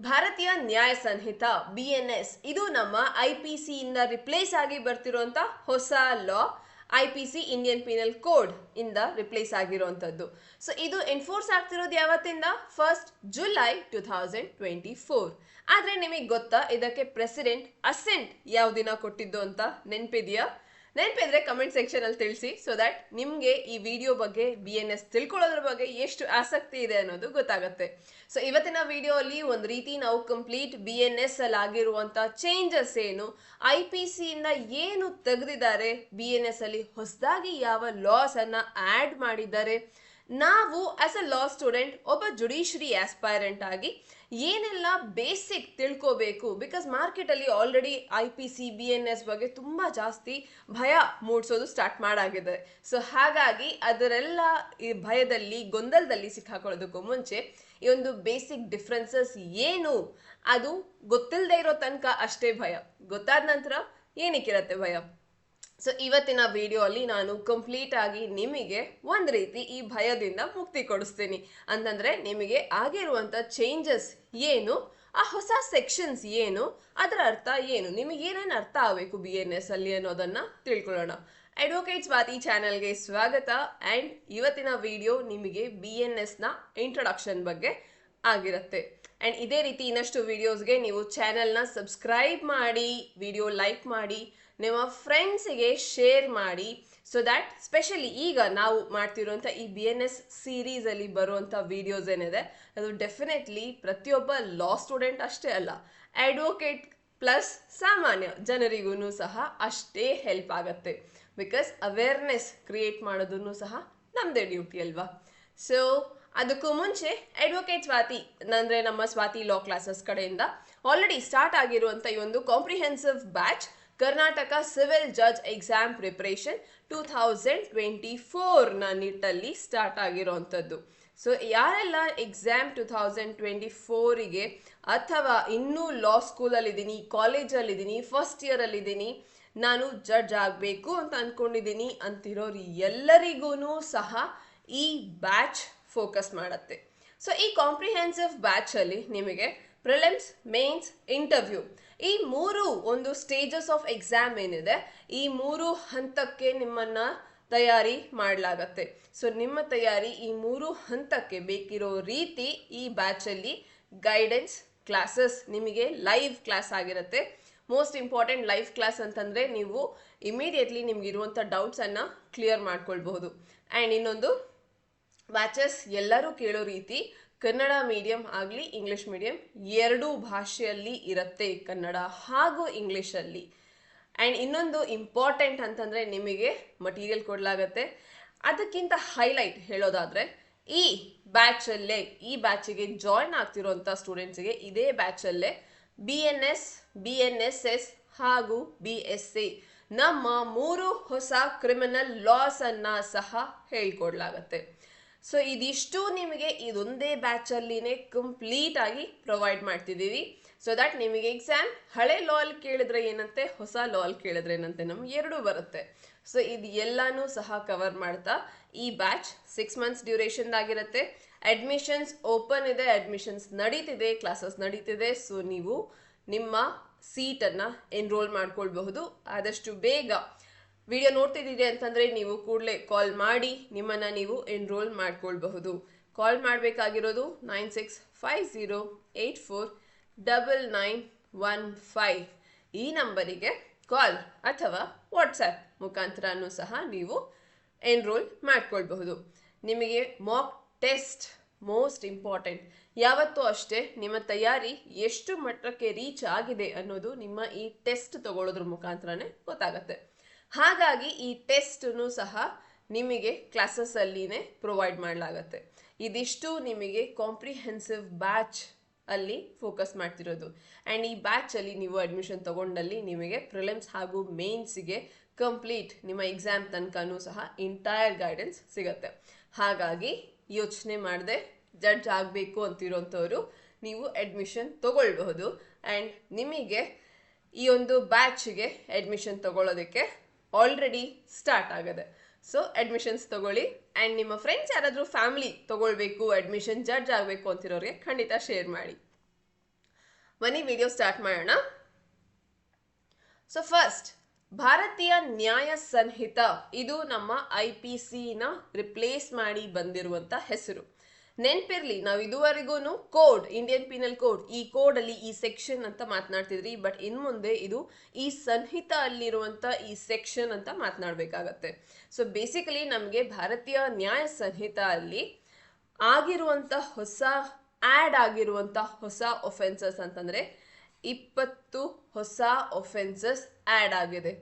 ಭಾರತೀಯ ನ್ಯಾಯ ಸಂಹಿತ BNS ಇದು ನಮ್ಮ IPC ಇಂದ ರಿಪ್ಲೇಸ್ ಆಗಿ ಬರ್ತಿರುವಂತ ಹೊಸ ಲಾ. IPC ಇಂಡಿಯನ್ ಪೀನಲ್ ಕೋಡ್ ಇಂದ ರಿಪ್ಲೇಸ್ ಆಗಿರುವಂತದ್ದು. ಸೊ ಇದು ಎನ್ಫೋರ್ಸ್ ಆಗ್ತಿರೋದು ಯಾವತ್ತಿಂದ? 1st July 2024. ಆದ್ರೆ ನಿಮಗೆ ಗೊತ್ತಾ ಇದಕ್ಕೆ ಪ್ರೆಸಿಡೆಂಟ್ ಅಸೆಂಟ್ ಯಾವ ದಿನ ಕೊಟ್ಟಿದ್ದು ಅಂತ ನೆನಪಿದೆಯಾ? ನೆನಪಿದ್ರೆ ಕಮೆಂಟ್ ಸೆಕ್ಷನ್ ಅಲ್ಲಿ ತಿಳಿಸಿ, ಸೊ ದಟ್ ನಿಮ್ಗೆ ಈ ವಿಡಿಯೋ ಬಗ್ಗೆ BNS ತಿಳ್ಕೊಳ್ಳೋದ್ರ ಬಗ್ಗೆ ಎಷ್ಟು ಆಸಕ್ತಿ ಇದೆ ಅನ್ನೋದು ಗೊತ್ತಾಗುತ್ತೆ. ಸೊ ಇವತ್ತಿನ ವಿಡಿಯೋ ಅಲ್ಲಿ ಒಂದ್ ರೀತಿ ನಾವು ಕಂಪ್ಲೀಟ್ BNS ಅಲ್ಲಿ ಆಗಿರುವಂತ ಚೇಂಜಸ್ ಏನು, IPC ಇಂದ ಏನು ತೆಗೆದಿದ್ದಾರೆ, BNS ಅಲ್ಲಿ ಹೊಸದಾಗಿ ಯಾವ ಲಾಸ್ ಅನ್ನ ಆಡ್ ಮಾಡಿದ್ದಾರೆ, ನಾವು ಆಸ್ ಅ ಲಾ ಸ್ಟೂಡೆಂಟ್ ಒಬ್ಬ ಜುಡಿಷರಿ ಆಸ್ಪೈರೆಂಟ್ ಆಗಿ ಏನೆಲ್ಲ ಬೇಸಿಕ್ ತಿಳ್ಕೋಬೇಕು. ಬಿಕಾಸ್ ಮಾರ್ಕೆಟ್ ಅಲ್ಲಿ ಆಲ್ರೆಡಿ IPC BNS ಬಗ್ಗೆ ತುಂಬಾ ಜಾಸ್ತಿ ಭಯ ಮೂಡಿಸೋದು ಸ್ಟಾರ್ಟ್ ಮಾಡಾಗಿದೆ. ಸೊ ಹಾಗಾಗಿ ಅದರೆಲ್ಲ ಈ ಭಯದಲ್ಲಿ ಗೊಂದಲದಲ್ಲಿ ಸಿಕ್ಕಾಕೊಳ್ಳೋದಕ್ಕೂ ಮುಂಚೆ ಈ ಒಂದು ಬೇಸಿಕ್ ಡಿಫ್ರೆನ್ಸಸ್ ಏನು ಅದು ಗೊತ್ತಿಲ್ಲದೆ ಇರೋ ತನಕ ಅಷ್ಟೇ ಭಯ, ಗೊತ್ತಾದ ನಂತರ ಏನಕ್ಕಿರತ್ತೆ ಭಯ. ಸೊ ಇವತ್ತಿನ ವಿಡಿಯೋ ಅಲ್ಲಿ ನಾನು ಕಂಪ್ಲೀಟ್ ಆಗಿ ನಿಮಗೆ ಒಂದ್ ರೀತಿ ಈ ಭಯದಿಂದ ಮುಕ್ತಿ ಕೊಡಿಸ್ತೀನಿ. ಅಂತಂದ್ರೆ ನಿಮಗೆ ಆಗಿರುವಂತ ಚೇಂಜಸ್ ಏನು, ಆ ಹೊಸ ಸೆಕ್ಷನ್ಸ್ ಏನು, ಅದರ ಅರ್ಥ ಏನು, ನಿಮಗೆ ಏನೇನು ಅರ್ಥ ಆಗಬೇಕು BNS ಅಲ್ಲಿ ಅನ್ನೋದನ್ನ ತಿಳ್ಕೊಳ್ಳೋಣ. ಅಡ್ವೊಕೇಟ್ ಸ್ವಾತಿ ಚಾನೆಲ್ಗೆ ಸ್ವಾಗತ. ಅಂಡ್ ಇವತ್ತಿನ ವಿಡಿಯೋ ನಿಮಗೆ BNS ನ ಇಂಟ್ರೊಡಕ್ಷನ್ ಬಗ್ಗೆ ಆಗಿರುತ್ತೆ. ಅಂಡ್ ಇದೇ ರೀತಿ ಇನ್ನಷ್ಟು ವಿಡಿಯೋಸ್ಗೆ ನೀವು ಚಾನೆಲ್ನ ಸಬ್ಸ್ಕ್ರೈಬ್ ಮಾಡಿ, ವಿಡಿಯೋ ಲೈಕ್ ಮಾಡಿ, ನಿಮ್ಮ ಫ್ರೆಂಡ್ಸಿಗೆ ಶೇರ್ ಮಾಡಿ. ಸೊ ದ್ಯಾಟ್ ಸ್ಪೆಷಲಿ ಈಗ ನಾವು ಮಾಡ್ತಿರುವಂಥ ಈ BNS ಸೀರೀಸ್ ಅಲ್ಲಿ ಬರುವಂಥ ವಿಡಿಯೋಸ್ ಏನಿದೆ ಅದು ಡೆಫಿನೆಟ್ಲಿ ಪ್ರತಿಯೊಬ್ಬ ಲಾ ಸ್ಟೂಡೆಂಟ್ ಅಷ್ಟೇ ಅಲ್ಲ, ಅಡ್ವೊಕೇಟ್ ಪ್ಲಸ್ ಸಾಮಾನ್ಯ ಜನರಿಗೂ ಸಹ ಅಷ್ಟೇ ಹೆಲ್ಪ್ ಆಗುತ್ತೆ. ಬಿಕಾಸ್ ಅವೇರ್ನೆಸ್ ಕ್ರಿಯೇಟ್ ಮಾಡೋದನ್ನು ಸಹ ನಮ್ಮದೇ ಡ್ಯೂಟಿ ಅಲ್ವಾ. ಸೊ ಅದಕ್ಕೂ ಮುಂಚೆ ಅಡ್ವೊಕೇಟ್ ಸ್ವಾತಿ ಅಂದರೆ ನಮ್ಮ ಸ್ವಾತಿ ಲಾ ಕ್ಲಾಸಸ್ ಕಡೆಯಿಂದ ಆಲ್ರೆಡಿ ಸ್ಟಾರ್ಟ್ ಆಗಿರುವಂಥ ಈ ಒಂದು comprehensive batch Karnataka civil judge exam preparation 2024 ನ ನಿಟ್ಟಲ್ಲಿ ಸ್ಟಾರ್ಟ್ ಆಗಿರೋವಂಥದ್ದು. ಸೊ ಯಾರೆಲ್ಲ ಎಕ್ಸಾಮ್ 2024ಗೆ ಅಥವಾ ಇನ್ನೂ ಲಾ ಸ್ಕೂಲಲ್ಲಿದ್ದೀನಿ, ಕಾಲೇಜಲ್ಲಿದ್ದೀನಿ, ಫಸ್ಟ್ ಇಯರಲ್ಲಿದ್ದೀನಿ, ನಾನು ಜಡ್ಜ್ ಆಗಬೇಕು ಅಂತ ಅಂದ್ಕೊಂಡಿದ್ದೀನಿ ಅಂತಿರೋರು ಎಲ್ಲರಿಗೂ ಸಹ ಈ ಬ್ಯಾಚ್ ಫೋಕಸ್ ಮಾಡುತ್ತೆ. ಸೊ ಈ ಕಾಂಪ್ರಿಹೆನ್ಸಿವ್ ಬ್ಯಾಚ್ ಅಲ್ಲಿ ನಿಮಗೆ ಪ್ರಿಲಿಮ್ಸ್, ಮೇನ್ಸ್, ಇಂಟರ್ವ್ಯೂ ಈ ಮೂರು ಒಂದು ಸ್ಟೇಜಸ್ ಆಫ್ ಎಕ್ಸಾಮ್ ಏನಿದೆ ಈ ಮೂರು ಹಂತಕ್ಕೆ ನಿಮ್ಮನ್ನ ತಯಾರಿ ಮಾಡಲಾಗತ್ತೆ. ಸೊ ನಿಮ್ಮ ತಯಾರಿ ಈ ಮೂರು ಹಂತಕ್ಕೆ ಬೇಕಿರೋ ರೀತಿ ಈ ಬ್ಯಾಚ್ ಅಲ್ಲಿ ಗೈಡೆನ್ಸ್ ಕ್ಲಾಸಸ್ ನಿಮಗೆ ಲೈವ್ ಕ್ಲಾಸ್ ಆಗಿರುತ್ತೆ. ಮೋಸ್ಟ್ ಇಂಪಾರ್ಟೆಂಟ್ ಲೈವ್ ಕ್ಲಾಸ್ ಅಂತಂದ್ರೆ ನೀವು ಇಮಿಡಿಯೇಟ್ಲಿ ನಿಮ್ಗೆ ಇರುವಂಥ ಡೌಟ್ಸ್ ಅನ್ನ ಕ್ಲಿಯರ್ ಮಾಡ್ಕೊಳ್ಬಹುದು. ಆ್ಯಂಡ್ ಇನ್ನೊಂದು ಬ್ಯಾಚಸ್ ಎಲ್ಲರೂ ಕೇಳೋ ರೀತಿ ಕನ್ನಡ ಮೀಡಿಯಂ ಆಗಲಿ ಇಂಗ್ಲಿಷ್ ಮೀಡಿಯಂ ಎರಡೂ ಭಾಷೆಯಲ್ಲಿ ಇರುತ್ತೆ, ಕನ್ನಡ ಹಾಗೂ ಇಂಗ್ಲೀಷಲ್ಲಿ. ಆ್ಯಂಡ್ ಇನ್ನೊಂದು ಇಂಪಾರ್ಟೆಂಟ್ ಅಂತಂದರೆ ನಿಮಗೆ ಮಟೀರಿಯಲ್ ಕೊಡಲಾಗತ್ತೆ. ಅದಕ್ಕಿಂತ ಹೈಲೈಟ್ ಹೇಳೋದಾದರೆ ಈ ಬ್ಯಾಚಲ್ಲೇ ಈ ಬ್ಯಾಚಿಗೆ ಜಾಯ್ನ್ ಆಗ್ತಿರೋಂಥ ಸ್ಟೂಡೆಂಟ್ಸಿಗೆ ಇದೇ ಬ್ಯಾಚಲ್ಲೇ BNS, BNSS ಹಾಗೂ BSA ನಮ್ಮ ಮೂರು ಹೊಸ ಕ್ರಿಮಿನಲ್ ಲಾಸ್ ಅನ್ನ ಸಹ ಹೇಳ್ಕೊಡ್ಲಾಗತ್ತೆ. ಸೊ ಇದಿಷ್ಟು ನಿಮಗೆ ಇದೊಂದೇ ಬ್ಯಾಚ್ ಅಲ್ಲಿನೇ ಕಂಪ್ಲೀಟ್ ಆಗಿ ಪ್ರೊವೈಡ್ ಮಾಡ್ತಿದ್ದೀವಿ. ಸೊ ದಟ್ ನಿಮಗೆ ಎಕ್ಸಾಮ್ ಹಳೆ ಲಾ ಅಲ್ಲಿ ಕೇಳಿದ್ರೆ ಏನಂತೆ, ಹೊಸ ಲಾ ಅಲ್ಲಿ ಕೇಳಿದ್ರೆ ಏನಂತೆ, ನಮ್ಗೆ ಎರಡೂ ಬರುತ್ತೆ. ಸೊ ಇದು ಎಲ್ಲಾನು ಸಹ ಕವರ್ ಮಾಡ್ತಾ ಈ ಬ್ಯಾಚ್ 6 months ಡ್ಯೂರೇಷನ್ ಆಗಿರುತ್ತೆ. ಅಡ್ಮಿಷನ್ಸ್ ಓಪನ್ ಇದೆ, ಅಡ್ಮಿಷನ್ಸ್ ನಡೀತಿದೆ, ಕ್ಲಾಸಸ್ ನಡೀತಿದೆ. ಸೊ ನೀವು ನಿಮ್ಮ ಸೀಟನ್ನು ಎನ್ರೋಲ್ ಮಾಡ್ಕೊಳ್ಬಹುದು ಆದಷ್ಟು ಬೇಗ. ವಿಡಿಯೋ ನೋಡ್ತಿದ್ದೀರಿ ಅಂತಂದರೆ ನೀವು ಕೂಡಲೇ ಕಾಲ್ ಮಾಡಿ ನಿಮ್ಮನ್ನು ನೀವು ಎನ್ರೋಲ್ ಮಾಡ್ಕೊಳ್ಬಹುದು. ಕಾಲ್ ಮಾಡಬೇಕಾಗಿರೋದು 9650849915 ಈ ನಂಬರಿಗೆ ಕಾಲ್ ಅಥವಾ ವಾಟ್ಸ್ಆ್ಯಪ್ ಮುಖಾಂತರನೂ ಸಹ ನೀವು ಎನ್ರೋಲ್ ಮಾಡ್ಕೊಳ್ಬಹುದು. ನಿಮಗೆ ಮಾಕ್ ಟೆಸ್ಟ್ ಮೋಸ್ಟ್ ಇಂಪಾರ್ಟೆಂಟ್. ಯಾವತ್ತೂ ಅಷ್ಟೇ ನಿಮ್ಮ ತಯಾರಿ ಎಷ್ಟು ಮಟ್ಟಕ್ಕೆ ರೀಚ್ ಆಗಿದೆ ಅನ್ನೋದು ನಿಮ್ಮ ಈ ಟೆಸ್ಟ್ ತಗೊಳ್ಳೋದ್ರ ಮುಖಾಂತರನೇ ಗೊತ್ತಾಗತ್ತೆ. ಹಾಗಾಗಿ ಈ ಟೆಸ್ಟನ್ನು ಸಹ ನಿಮಗೆ ಕ್ಲಾಸಸ್ ಅಲ್ಲಿನೇ ಪ್ರೊವೈಡ್ ಮಾಡಲಾಗತ್ತೆ. ಇದಿಷ್ಟು ನಿಮಗೆ ಕಾಂಪ್ರಿಹೆನ್ಸಿವ್ ಬ್ಯಾಚ್ ಅಲ್ಲಿ ಫೋಕಸ್ ಮಾಡ್ತಿರೋದು. ಆ್ಯಂಡ್ ಈ ಬ್ಯಾಚ್ ಅಲ್ಲಿ ನೀವು ಅಡ್ಮಿಷನ್ ತಗೊಂಡಲ್ಲಿ ನಿಮಗೆ ಪ್ರಿಲಿಮ್ಸ್ ಹಾಗೂ ಮೇನ್ಸ್ಗೆ ಕಂಪ್ಲೀಟ್ ನಿಮ್ಮ ಎಕ್ಸಾಮ್ ತನಕನೂ ಸಹ ಇಂಟೈರ್ ಗೈಡೆನ್ಸ್ ಸಿಗುತ್ತೆ. ಹಾಗಾಗಿ ಯೋಚನೆ ಮಾಡದೆ ಜಡ್ಜ್ ಆಗಬೇಕು ಅಂತಿರೋಂಥವ್ರು ನೀವು ಅಡ್ಮಿಷನ್ ತಗೊಳ್ಬಹುದು. ಆ್ಯಂಡ್ ನಿಮಗೆ ಈ ಒಂದು ಬ್ಯಾಚ್ಗೆ ಅಡ್ಮಿಷನ್ ತಗೊಳ್ಳೋದಕ್ಕೆ ಆಲ್ರೆಡಿ ಸ್ಟಾರ್ಟ್ ಆಗಿದೆ. ಸೊ ಅಡ್ಮಿಷನ್ಸ್ ತಗೊಳ್ಳಿ. ಆ್ಯಂಡ್ ನಿಮ್ಮ ಫ್ರೆಂಡ್ಸ್ ಯಾರಾದರೂ ಫ್ಯಾಮಿಲಿ ತಗೊಳ್ಬೇಕು, ಅಡ್ಮಿಷನ್ ಜಡ್ಜ್ ಆಗಬೇಕು ಅಂತಿರೋರಿಗೆ ಖಂಡಿತ ಶೇರ್ ಮಾಡಿ. ಬನ್ನಿ ವಿಡಿಯೋ ಸ್ಟಾರ್ಟ್ ಮಾಡೋಣ. ಸೊ ಫಸ್ಟ್, ಭಾರತೀಯ ನ್ಯಾಯ ಸಂಹಿತ ಇದು ನಮ್ಮ IPC ನ ರಿಪ್ಲೇಸ್ ಮಾಡಿ ಬಂದಿರುವಂತ ಹೆಸರು. ನೆನ್ಪಿರ್ಲಿ, ನಾವು ಇದುವರೆಗೂ ಕೋಡ್, ಇಂಡಿಯನ್ ಪೀನಲ್ ಕೋಡ್, ಈ ಕೋಡ್ ಅಲ್ಲಿ ಈ ಸೆಕ್ಷನ್ ಅಂತ ಮಾತನಾಡ್ತಿದ್ರಿ. ಬಟ್ ಇನ್ ಮುಂದೆ ಇದು ಈ ಸಂಹಿತ ಅಲ್ಲಿರುವಂತ ಈ ಸೆಕ್ಷನ್ ಅಂತ ಮಾತನಾಡಬೇಕಾಗತ್ತೆ. ಸೊ ಬೇಸಿಕಲಿ ನಮಗೆ ಭಾರತೀಯ ನ್ಯಾಯ ಸಂಹಿತ ಅಲ್ಲಿ ಆಗಿರುವಂತ ಆಡ್ ಆಗಿರುವಂತ ಹೊಸ ಒಫೆನ್ಸಸ್ ಅಂತಂದ್ರೆ 20 ಹೊಸ ಒಫೆನ್ಸಸ್ ಆಡ್ ಆಗಿದೆ.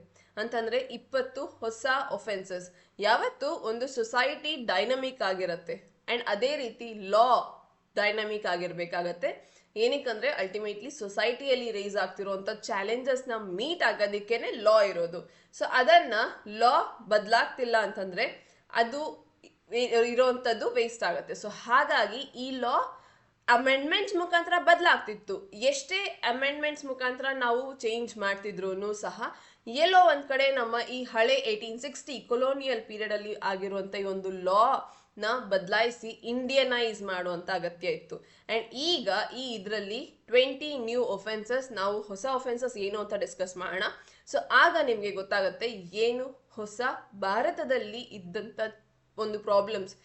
ಅಂತಂದ್ರೆ 20 ಹೊಸ ಒಫೆನ್ಸಸ್. ಯಾವತ್ತು ಒಂದು ಸೊಸೈಟಿ ಡೈನಮಿಕ್ ಆಗಿರತ್ತೆ ಅಂಡ್ ಅದೇ ರೀತಿ ಲಾ ಡೈನಮಿಕ್ ಆಗಿರ್ಬೇಕಾಗತ್ತೆ. ಏನಕ್ಕಂದ್ರೆ ಅಲ್ಟಿಮೇಟ್ಲಿ ಸೊಸೈಟಿಯಲ್ಲಿ ರೇಸ್ ಆಗ್ತಿರುವಂತ ಚಾಲೆಂಜಸ್ ನ ಮೀಟ್ ಆಗೋದಕ್ಕೇನೆ ಲಾ ಇರೋದು. ಸೊ ಅದನ್ನ ಲಾ ಬದಲಾಗ್ತಿಲ್ಲ ಅಂತಂದ್ರೆ ಅದು ಇರೋಂಥದ್ದು ವೇಸ್ಟ್ ಆಗುತ್ತೆ. ಸೊ ಹಾಗಾಗಿ ಈ ಲಾ ಅಮೆಂಡ್ಮೆಂಟ್ಸ್ ಮುಖಾಂತರ ಬದಲಾಗ್ತಿತ್ತು. ಎಷ್ಟೇ ಅಮೆಂಡ್ಮೆಂಟ್ಸ್ ಮುಖಾಂತರ ನಾವು ಚೇಂಜ್ ಮಾಡ್ತಿದ್ರು ಸಹ ಎಲ್ಲೋ ಒಂದ್ ಕಡೆ ನಮ್ಮ ಈ ಹಳೆ 1860 ಕೊಲೋನಿಯಲ್ ಪೀರಿಯಡ್ ಅಲ್ಲಿ ಆಗಿರುವಂತ ಈ ಒಂದು ಲಾ ನ ಬದಲಾಯಿಸಿ ಇಂಡಿಯನೈಸ್ ಮಾಡುವಂತ ಅಗತ್ಯ ಇತ್ತು. ಅಂಡ್ ಈಗ ಈ ಇದರಲ್ಲಿ 20 ನ್ಯೂ ಒಫೆನ್ಸಸ್, ನಾವು ಹೊಸ ಒಫೆನ್ಸಸ್ ಏನು ಅಂತ ಡಿಸ್ಕಸ್ ಮಾಡೋಣ. ಸೊ ಆಗ ನಿಮ್ಗೆ ಗೊತ್ತಾಗುತ್ತೆ ಏನು ಹೊಸ ಭಾರತದಲ್ಲಿ ಇದ್ದಂತ ಒಂದು ಪ್ರಾಬ್ಲಮ್ಸ್,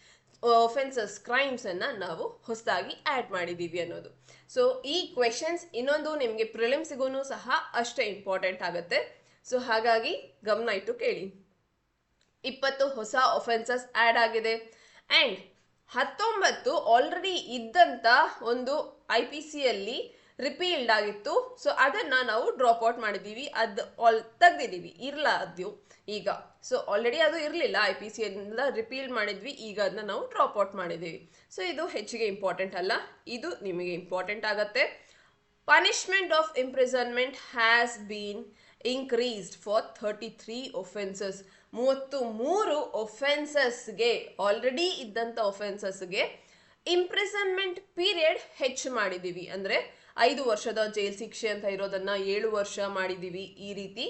ಒಫೆನ್ಸಸ್, ಕ್ರೈಮ್ಸ್ ಅನ್ನ ನಾವು ಹೊಸದಾಗಿ ಆಡ್ ಮಾಡಿದೀವಿ ಅನ್ನೋದು. ಸೊ ಈ ಕ್ವೆಶನ್ಸ್ ಇನ್ನೊಂದು ನಿಮ್ಗೆ ಪ್ರಿಲಿಮ್ಸ್ಗೂ ಸಹ ಅಷ್ಟೇ ಇಂಪಾರ್ಟೆಂಟ್ ಆಗುತ್ತೆ. ಸೊ ಹಾಗಾಗಿ ಗಮನ ಇಟ್ಟು ಕೇಳಿ. 20 ಹೊಸ ಒಫೆನ್ಸಸ್ ಆಡ್ ಆಗಿದೆ ಅಂಡ್ 19 ಆಲ್ರೆಡಿ ಇದ್ದಂತ ಒಂದು IPC ಅಲ್ಲಿ ರಿಪೀಲ್ಡ್ ಆಗಿತ್ತು. ಸೊ ಅದನ್ನ ನಾವು ಡ್ರಾಪ್ ಔಟ್ ಮಾಡಿದೀವಿ, ತೆಗ್ದಿದೀವಿ, ಇರ್ಲ ಅದು ಈಗ. ಸೊ ಆಲ್ರೆಡಿ ಅದು ಇರಲಿಲ್ಲ, IPC ಎಲ್ಲ ರಿಪೀಲ್ ಮಾಡಿದ್ವಿ, ಈಗ ಅದನ್ನ ನಾವು ಡ್ರಾಪ್ ಔಟ್ ಮಾಡಿದೀವಿ. ಸೊ ಇದು ಹೆಚ್ಚಿಗೆ ಇಂಪಾರ್ಟೆಂಟ್ ಅಲ್ಲ, ಇದು ನಿಮಗೆ ಇಂಪಾರ್ಟೆಂಟ್ ಆಗತ್ತೆ. Punishment of imprisonment has been increased for 33 offenses. 33 ಒಫೆನ್ಸಸ್ಗೆ, ಆಲ್ರೆಡಿ ಇದ್ದಂತ ಒಫೆನ್ಸಸ್ಗೆ ಇಂಪ್ರಿಸನ್ಮೆಂಟ್ ಪೀರಿಯಡ್ ಹೆಚ್ಚು ಮಾಡಿದೀವಿ. ಅಂದ್ರೆ 5 ವರ್ಷದ ಜೈಲ್ ಶಿಕ್ಷೆ ಅಂತ ಇರೋದನ್ನ 7 ವರ್ಷ ಮಾಡಿದೀವಿ. ಈ ರೀತಿ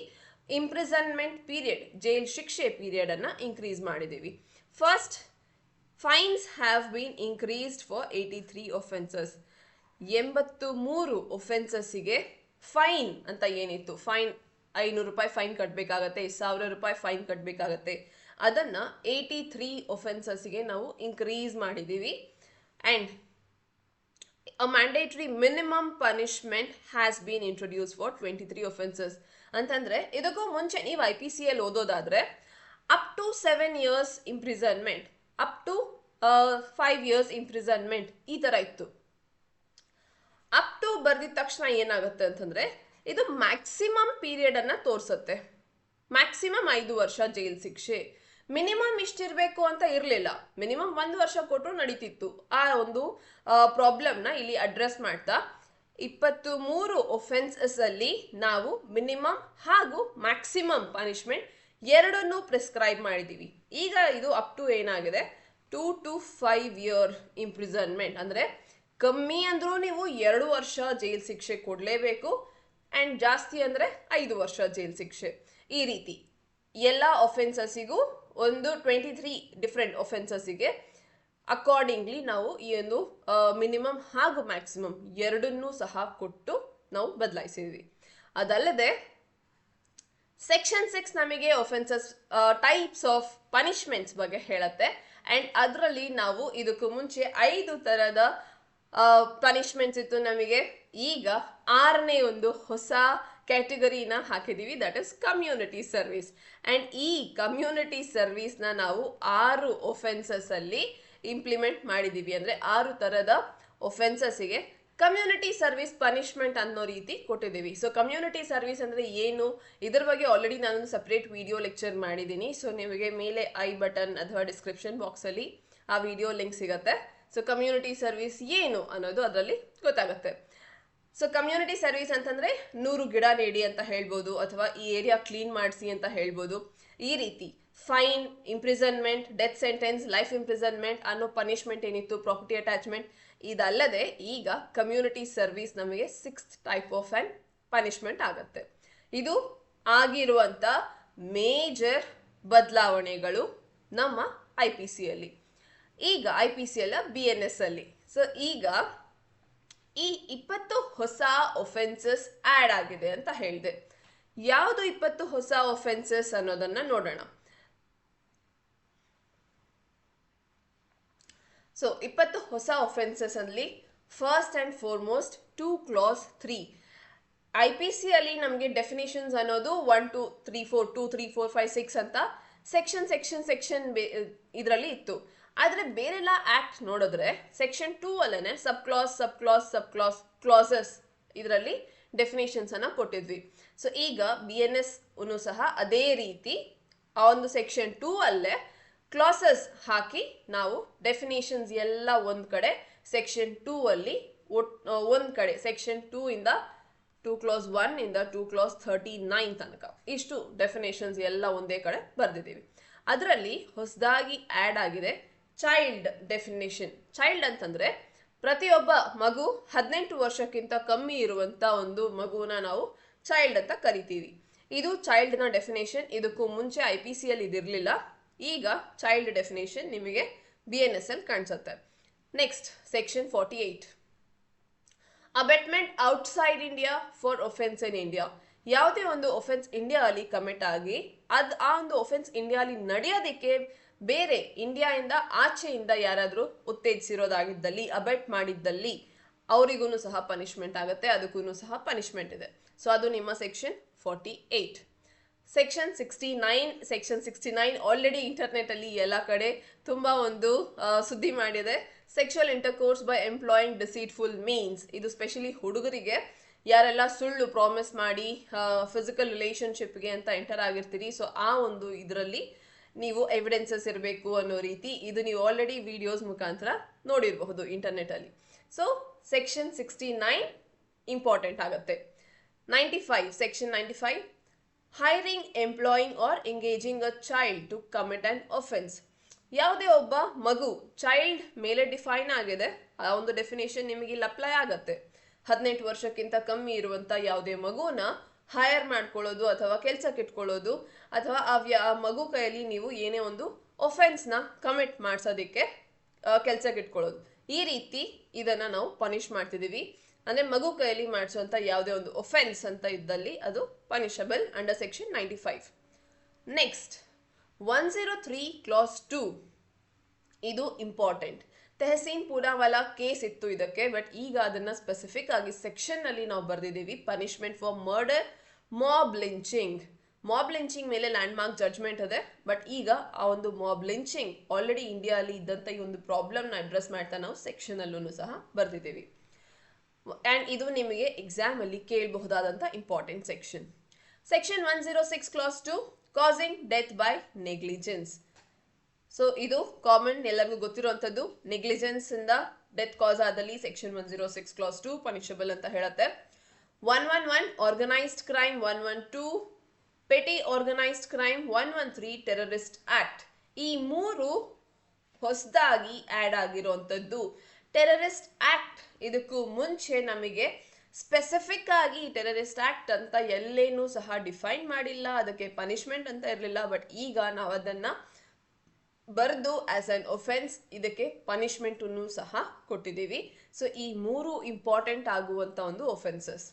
ಇಂಪ್ರಿಸನ್ಮೆಂಟ್ ಪೀರಿಯಡ್, ಜೈಲ್ ಶಿಕ್ಷೆ ಪೀರಿಯಡ್ ಅನ್ನ ಇನ್ಕ್ರೀಸ್ ಮಾಡಿದೀವಿ. First, fines have been increased for 83 offenses. 83 ಒಫೆನ್ಸಸ್ಗೆ ಫೈನ್ ಅಂತ ಏನಿತ್ತು, ಫೈನ್ 500 ರೂಪಾಯಿ ಫೈನ್ ಕಟ್ಟಬೇಕಾಗತ್ತೆ, 1000 ರೂಪಾಯಿ ಫೈನ್ ಕಟ್ಟಬೇಕಾಗತ್ತೆ, ಅದನ್ನ 83 ಒಫೆನ್ಸಸ್ಗೆ ನಾವು ಇನ್ಕ್ರೀಸ್ ಮಾಡಿದೀವಿ. And a mandatory minimum punishment has been introduced for 23 offenses. ಅಂತಂದ್ರೆ ಇದಕ್ಕೂ ಮುಂಚೆ ನೀವು IPC ಅಲ್ಲಿ ಓದೋದಾದ್ರೆ up to 7 years imprisonment, up to 5 years imprisonment ಈ ತರ ಇತ್ತು. ಅಪ್ ಟು ಬರ್ದಿದ ತಕ್ಷಣ ಏನಾಗುತ್ತೆ ಅಂತಂದ್ರೆ ಇದು ಮ್ಯಾಕ್ಸಿಮಮ್ ಪೀರಿಯಡ್ ಅನ್ನ ತೋರ್ಸತ್ತೆ. ಮ್ಯಾಕ್ಸಿಮಮ್ 5 ವರ್ಷ ಜೈಲ್ ಶಿಕ್ಷೆ, ಮಿನಿಮಮ್ ಇಷ್ಟಿರ್ಬೇಕು ಅಂತ ಇರಲಿಲ್ಲ. ಮಿನಿಮಮ್ 1 ವರ್ಷ ಕೊಟ್ಟರು ನಡೀತಿತ್ತು. ಆ ಒಂದು ಪ್ರಾಬ್ಲಮ್ನ ಇಲ್ಲಿ ಅಡ್ರೆಸ್ ಮಾಡ್ತಾ 23 ಒಫೆನ್ಸಸ್ ಅಲ್ಲಿ ನಾವು ಮಿನಿಮಮ್ ಹಾಗೂ ಮ್ಯಾಕ್ಸಿಮಮ್ ಪನಿಷ್ಮೆಂಟ್ ಎರಡನ್ನೂ ಪ್ರಿಸ್ಕ್ರೈಬ್ ಮಾಡಿದೀವಿ. ಈಗ ಇದು ಅಪ್ ಟು ಏನಾಗಿದೆ, 2 to 5 year ಇಂಪ್ರಿಸನ್ಮೆಂಟ್. ಅಂದ್ರೆ ಕಮ್ಮಿ ಅಂದ್ರೂ ನೀವು 2 ವರ್ಷ ಜೈಲ್ ಶಿಕ್ಷೆ ಕೊಡ್ಲೇಬೇಕು ಅಂಡ್ ಜಾಸ್ತಿ ಅಂದ್ರೆ 5 ವರ್ಷ ಜೈಲ್ ಶಿಕ್ಷೆ. ಈ ರೀತಿ ಎಲ್ಲ ಒಫೆನ್ಸಸ್ಸಿಗೂ ಒಂದು 23 ಡಿಫ್ರೆಂಟ್ ಒಫೆನ್ಸಸ್ಸಿಗೆ ಅಕಾರ್ಡಿಂಗ್ಲಿ ನಾವು ಈ ಒಂದು ಮಿನಿಮಮ್ ಹಾಗೂ ಮ್ಯಾಕ್ಸಿಮಮ್ ಎರಡನ್ನೂ ಸಹ ಕೊಟ್ಟು ನಾವು ಬದಲಾಯಿಸಿದ್ವಿ. ಅದಲ್ಲದೆ ಸೆಕ್ಷನ್ 6 ನಮಗೆ ಒಫೆನ್ಸಸ್ ಟೈಪ್ಸ್ ಆಫ್ ಪನಿಷ್ಮೆಂಟ್ಸ್ ಬಗ್ಗೆ ಹೇಳುತ್ತೆ. ಅಂಡ್ ಅದರಲ್ಲಿ ನಾವು ಇದಕ್ಕೂ ಮುಂಚೆ 5 ತರದ ಪನಿಷ್ಮೆಂಟ್ಸ್ ಇತ್ತು ನಮಗೆ. ಈಗ 6ನೇ ಒಂದು ಹೊಸ ಕ್ಯಾಟಗರಿನ ಹಾಕಿದೀವಿ, that is community service. And ಈ ಕಮ್ಯುನಿಟಿ ಸರ್ವಿಸ್ನ ನಾವು 6 ಒಫೆನ್ಸಸ್ ಅಲ್ಲಿ ಇಂಪ್ಲಿಮೆಂಟ್ ಮಾಡಿದೀವಿ. ಅಂದ್ರೆ 6 ತರದ ಒಫೆನ್ಸಸ್ಗೆ ಕಮ್ಯುನಿಟಿ ಸರ್ವಿಸ್ ಪನಿಷ್ಮೆಂಟ್ ಅನ್ನೋ ರೀತಿ ಕೊಟ್ಟಿದ್ದೀವಿ. ಸೊ ಕಮ್ಯುನಿಟಿ ಸರ್ವಿಸ್ ಅಂದ್ರೆ ಏನು, ಇದ್ರ ಬಗ್ಗೆ ಆಲ್ರೆಡಿ ನಾನೊಂದು ಸಪ್ರೇಟ್ ವಿಡಿಯೋ ಲೆಕ್ಚರ್ ಮಾಡಿದ್ದೀನಿ. ಸೊ ನಿಮಗೆ ಮೇಲೆ ಐ ಬಟನ್ ಅಥವಾ ಡಿಸ್ಕ್ರಿಪ್ಷನ್ ಬಾಕ್ಸ್ ಅಲ್ಲಿ ಆ ವಿಡಿಯೋ ಲಿಂಕ್ ಸಿಗುತ್ತೆ. ಸೊ ಕಮ್ಯುನಿಟಿ ಸರ್ವಿಸ್ ಏನು ಅನ್ನೋದು ಅದರಲ್ಲಿ ಗೊತ್ತಾಗುತ್ತೆ. ಸೊ ಕಮ್ಯುನಿಟಿ ಸರ್ವಿಸ್ ಅಂತಂದ್ರೆ 100 ಗಿಡ ನೆಡಿ ಅಂತ ಹೇಳ್ಬೋದು, ಅಥವಾ ಈ ಏರಿಯಾ ಕ್ಲೀನ್ ಮಾಡಿಸಿ ಅಂತ ಹೇಳ್ಬೋದು. ಈ ರೀತಿ fine, imprisonment, death sentence, life imprisonment ಅನ್ನೋ ಪನಿಷ್ಮೆಂಟ್ ಏನಿತ್ತು, ಪ್ರಾಪರ್ಟಿ ಅಟ್ಯಾಚ್ಮೆಂಟ್, ಇದಲ್ಲದೆ ಈಗ ಕಮ್ಯುನಿಟಿ ಸರ್ವಿಸ್ ನಮಗೆ 6th type of on punishment ಆಗುತ್ತೆ. ಇದು ಆಗಿರುವಂತ ಮೇಜರ್ ಬದಲಾವಣೆಗಳು ನಮ್ಮ IPC ಅಲ್ಲಿ. ಈಗ IPC ಅಲ್ಲ, BNS ಅಲ್ಲಿ. ಸೊ ಈಗ ಈ 20 ಹೊಸ ಒಫೆನ್ಸಸ್ ಆಡ್ ಆಗಿದೆ ಅಂತ ಹೇಳಿದೆ. ಯಾವುದು 20 ಹೊಸ ಒಫೆನ್ಸಸ್ ಅನ್ನೋದನ್ನ ನೋಡೋಣ. ಸೊ 20 ಹೊಸ ಒಫೆನ್ಸಸ್ ಅಲ್ಲಿ first and foremost 2 class 3. IPC ಅಲ್ಲಿ ನಮಗೆ ಡೆಫಿನೇಷನ್ಸ್ ಅನ್ನೋದು 1 2 3 4 2 3 4 5 6 ಅಂತ ಸೆಕ್ಷನ್ ಇದರಲ್ಲಿ ಇತ್ತು. ಆದರೆ ಬೇರೆಲ್ಲ ಆಕ್ಟ್ ನೋಡಿದ್ರೆ ಸೆಕ್ಷನ್ 2 ಅಲ್ಲೇ ಸಬ್ ಕ್ಲಾಸ್ ಕ್ಲಾಸಸ್ ಇದರಲ್ಲಿ ಡೆಫಿನೇಷನ್ಸ್ ಅನ್ನ ಕೊಟ್ಟಿದ್ವಿ. ಸೊ ಈಗ BNS ಸಹ ಅದೇ ರೀತಿ ಆ ಒಂದು ಸೆಕ್ಷನ್ 2 ಅಲ್ಲೇ ಕ್ಲಾಸಸ್ ಹಾಕಿ ನಾವು ಡೆಫಿನೇಷನ್ಸ್ ಎಲ್ಲ ಒಂದ್ ಕಡೆ ಸೆಕ್ಷನ್ 2 ಅಲ್ಲಿ ಒಂದ್ ಕಡೆ ಸೆಕ್ಷನ್ 2 ಇಂದ 2 ಕ್ಲಾಸ್ 1 ಇಂದ 2 ಕ್ಲಾಸ್ 39 ತನಕ ಇಷ್ಟು ಡೆಫಿನೇಷನ್ಸ್ ಎಲ್ಲ ಒಂದೇ ಕಡೆ ಬರ್ದಿದ್ದೀವಿ. ಅದರಲ್ಲಿ ಹೊಸದಾಗಿ ಆಡ್ ಆಗಿದೆ ಚೈಲ್ಡ್ ಡೆಫಿನೇಷನ್. ಚೈಲ್ಡ್ ಅಂತಂದ್ರೆ ಪ್ರತಿಯೊಬ್ಬ ಮಗು 18 ವರ್ಷಕ್ಕಿಂತ ಕಮ್ಮಿ ಇರುವಂತ ಒಂದು ಮಗುವನ್ನ ನಾವು ಚೈಲ್ಡ್ ಅಂತ ಕರಿತೀವಿ. ಇದು ಚೈಲ್ಡ್ ನ ಡೆಫಿನೇಷನ್. ಇದಕ್ಕೂ ಮುಂಚೆ IPC ಅಲ್ಲಿ ಇದಿರಲಿಲ್ಲ. ಈಗ ಚೈಲ್ಡ್ ಡೆಫಿನೇಷನ್ ನಿಮಗೆ BNS ಅಲ್ಲಿ ಕಾಣಿಸುತ್ತೆ. Next section 48, abetment outside India for offence in India. ಯಾವುದೇ ಒಂದು ಒಫೆನ್ಸ್ ಇಂಡಿಯಾ ಅಲ್ಲಿ ಕಮಿಟ್ ಆಗಿ ಆ ಒಂದು ಒಫೆನ್ಸ್ ಇಂಡಿಯಾ ಅಲ್ಲಿ ನಡೆಯೋದಕ್ಕೆ ಬೇರೆ ಇಂಡಿಯಾದಿಂದ ಆಚೆಯಿಂದ ಯಾರಾದರೂ ಉತ್ತೇಜಿಸಿರೋದಾಗಿದ್ದಲ್ಲಿ ಅಬೆಟ್ ಮಾಡಿದ್ದಲ್ಲಿ ಅವರಿಗೂ ಸಹ ಪನಿಷ್ಮೆಂಟ್ ಆಗುತ್ತೆ. ಅದಕ್ಕೂ ಸಹ ಪನಿಷ್ಮೆಂಟ್ ಇದೆ. ಸೊ ಅದು ನಿಮ್ಮ ಸೆಕ್ಷನ್ 48. ಸೆಕ್ಷನ್ 69 ಆಲ್ರೆಡಿ ಇಂಟರ್ನೆಟ್ ಅಲ್ಲಿ ಎಲ್ಲ ಕಡೆ ತುಂಬಾ ಒಂದು ಸುದ್ದಿ ಮಾಡಿದೆ. Sexual intercourse by employing deceitful means. ಇದು ಸ್ಪೆಷಲಿ ಹುಡುಗರಿಗೆ ಯಾರೆಲ್ಲ ಸುಳ್ಳು ಪ್ರಾಮಿಸ್ ಮಾಡಿ ಫಿಸಿಕಲ್ ರಿಲೇಶನ್ಶಿಪ್ಗೆ ಅಂತ ಎಂಟರ್ ಆಗಿರ್ತೀರಿ. ಸೊ ಆ ಒಂದು ಇದರಲ್ಲಿ ನೀವು ಎವಿಡೆನ್ಸಸ್ ಇರಬೇಕು ಅನ್ನೋ ರೀತಿ ಇದು ನೀವು ಆಲ್ರೆಡಿ ವಿಡಿಯೋಸ್ ಮುಖಾಂತರ ನೋಡಿರಬಹುದು ಇಂಟರ್ನೆಟ್ ಅಲ್ಲಿ. ಸೊ ಸೆಕ್ಷನ್ 69 ಇಂಪಾರ್ಟೆಂಟ್ ಆಗುತ್ತೆ. 95 section 95, hiring, employing or engaging a child to commit an offence. ಯಾವುದೇ ಒಬ್ಬ ಮಗು ಚೈಲ್ಡ್ ಮೇಲೆ ಡಿಫೈನ್ ಆಗಿದೆ, ಆ ಒಂದು ಡೆಫಿನೇಷನ್ ನಿಮಗೆ ಇಲ್ಲಿ ಅಪ್ಲೈ ಆಗತ್ತೆ. 18 ವರ್ಷಕ್ಕಿಂತ ಕಮ್ಮಿ ಇರುವಂತ ಯಾವುದೇ ಮಗುನ ಹೈರ್ ಮಾಡ್ಕೊಳ್ಳೋದು ಅಥವಾ ಕೆಲ್ಸಕ್ಕೆ ಇಟ್ಕೊಳ್ಳೋದು ಅಥವಾ ಆ ಮಗು ಕೈಯಲ್ಲಿ ನೀವು ಏನೇ ಒಂದು ಒಫೆನ್ಸ್ ನ ಕಮಿಟ್ ಮಾಡ್ಸೋದಿಕ್ಕೆ ಕೆಲ್ಸಕ್ಕೆ ಇಟ್ಕೊಳ್ಳೋದು, ಈ ರೀತಿ ಇದನ್ನ ನಾವು ಪನಿಷ್ ಮಾಡ್ತಿದೀವಿ. ಅಂದ್ರೆ ಮಗು ಕೈಯಲ್ಲಿ ಮಾಡಿಸುವಂತ ಯಾವುದೇ ಒಂದು ಒಫೆನ್ಸ್ ಅಂತ ಇದ್ದಲ್ಲಿ ಅದು punishable under section 95. Next 103 class 2, ಇದು ಇಂಪಾರ್ಟೆಂಟ್. ತೆಹಸೀನ್ ಪೂನಾವಾಲಾ ಕೇಸ್ ಇತ್ತು ಇದಕ್ಕೆ, ಬಟ್ ಈಗ ಅದನ್ನ ಸ್ಪೆಸಿಫಿಕ್ ಆಗಿ ಸೆಕ್ಷನ್ ಅಲ್ಲಿ ನಾವು ಬರ್ದಿದ್ದೀವಿ. Punishment for murder, mob lynching. Mob lynching ಮೇಲೆ ಲ್ಯಾಂಡ್ ಮಾರ್ಕ್ ಜಡ್ಜ್ಮೆಂಟ್ ಇದೆ, ಬಟ್ ಈಗ ಆ ಒಂದು ಮಾಬ್ ಲಿಂಚಿಂಗ್ ಆಲ್ರೆಡಿ ಇಂಡಿಯಾ ಅಲ್ಲಿ ಇದ್ದಂತ ಈ ಒಂದು ಪ್ರಾಬ್ಲಮ್ ನ ಅಡ್ರೆಸ್ ಮಾಡ್ತಾ ನಾವು ಸೆಕ್ಷನ್ ಅಲ್ಲೂ ಸಹ ಬರ್ದಿದ್ದೀವಿ. ಅಂಡ್ ಇದು ನಿಮಗೆ ಎಕ್ಸಾಮ್ ಅಲ್ಲಿ ಕೇಳಬಹುದಾದಂತ important section. Section 106 clause 2, causing death by negligence. So ಇದು ಕಾಮನ್, ಎಲ್ಲರಿಗೂ ಗೊತ್ತಿರುವಂತದ್ದು. ನೆಗ್ಲಿಜೆನ್ಸ್ ಇಂದ ಡೆತ್ ಕಾಸ್ ಆದಲ್ಲಿ ಸೆಕ್ಷನ್ 106 ಕ್ಲಾಸ್ 2 ಪನಿಷಬಲ್ ಅಂತ ಹೇಳುತ್ತೆ. 111 organised crime, 112 petty organised crime, 113 terrorist act. ಈ ಮೂರು ಹೊಸದಾಗಿ ಆಡ್ ಆಗಿರುವಂತದ್ದು. ಟೆರರಿಸ್ಟ್ ಆಕ್ಟ್ ಇದಕ್ಕೂ ಮುಂಚೆ ನಮಗೆ ಸ್ಪೆಸಿಫಿಕ್ ಆಗಿ ಟೆರರಿಸ್ಟ್ ಆಕ್ಟ್ ಅಂತ ಎಲ್ಲೇನೂ ಸಹ ಡಿಫೈನ್ ಮಾಡಿಲ್ಲ, ಅದಕ್ಕೆ ಪನಿಷ್ಮೆಂಟ್ ಅಂತ ಇರಲಿಲ್ಲ. ಬಟ್ ಈಗ ನಾವು ಅದನ್ನ ಬರ್ದು ಆಸ್ ಅನ್ ಒಫೆನ್ಸ್ ಇದಕ್ಕೆ ಪನಿಷ್ಮೆಂಟ್ ಸಹ ಕೊಟ್ಟಿದ್ದೀವಿ. ಸೊ ಈ ಮೂರು ಇಂಪಾರ್ಟೆಂಟ್ ಆಗುವಂತ ಒಂದು offences.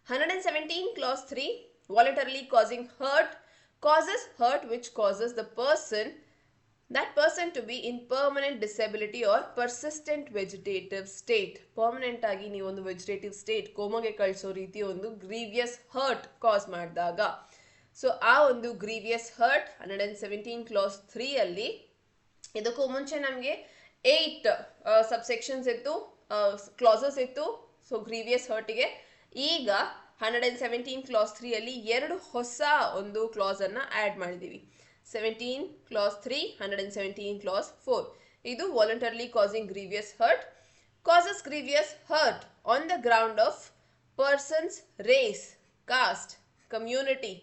117 class 3, voluntarily causing hurt, causes hurt which causes that person to be in permanent disability or persistent vegetative state. Permanent ಆಗಿ ನೀವು ಒಂದು ವೆಜಿಟೇಟಿವ್ ಸ್ಟೇಟ್ ಕೋಮಾಗೆ ಕಳಿಸೋ ರೀತಿ ಒಂದು ಗ್ರೀವಿಯಸ್ ಹರ್ಟ್ ಕಾಸ್ ಮಾಡಿದಾಗ. ಸೊ ಆ ಒಂದು ಗ್ರೀವಿಯಸ್ ಹರ್ಟ್ 117 ಕ್ಲಾಸ್ 3 ಅಲ್ಲಿ. ಇದಕ್ಕೂ ಮುಂಚೆ ನಮಗೆ 8 ಸಬ್ಸೆಕ್ಷನ್ಸ್ ಇತ್ತು, ಕ್ಲಾಸಸ್ ಇತ್ತು. ಸೊ ಗ್ರೀವಿಯಸ್ ಹರ್ಟ್ಗೆ ಈಗ 117 ಕ್ಲಾಸ್ 3 ಅಲ್ಲಿ 2 ಹೊಸ ಒಂದು ಕ್ಲಾಸ್ ಅನ್ನ ಆಡ್ ಮಾಡಿದೀವಿ. 17 ಕ್ಲಾಸ್ 3, 117 ಕ್ಲಾಸ್ 4. ಇದು voluntarily causing grievous hurt. Causes grievous hurt on the ground of person's race, caste, community,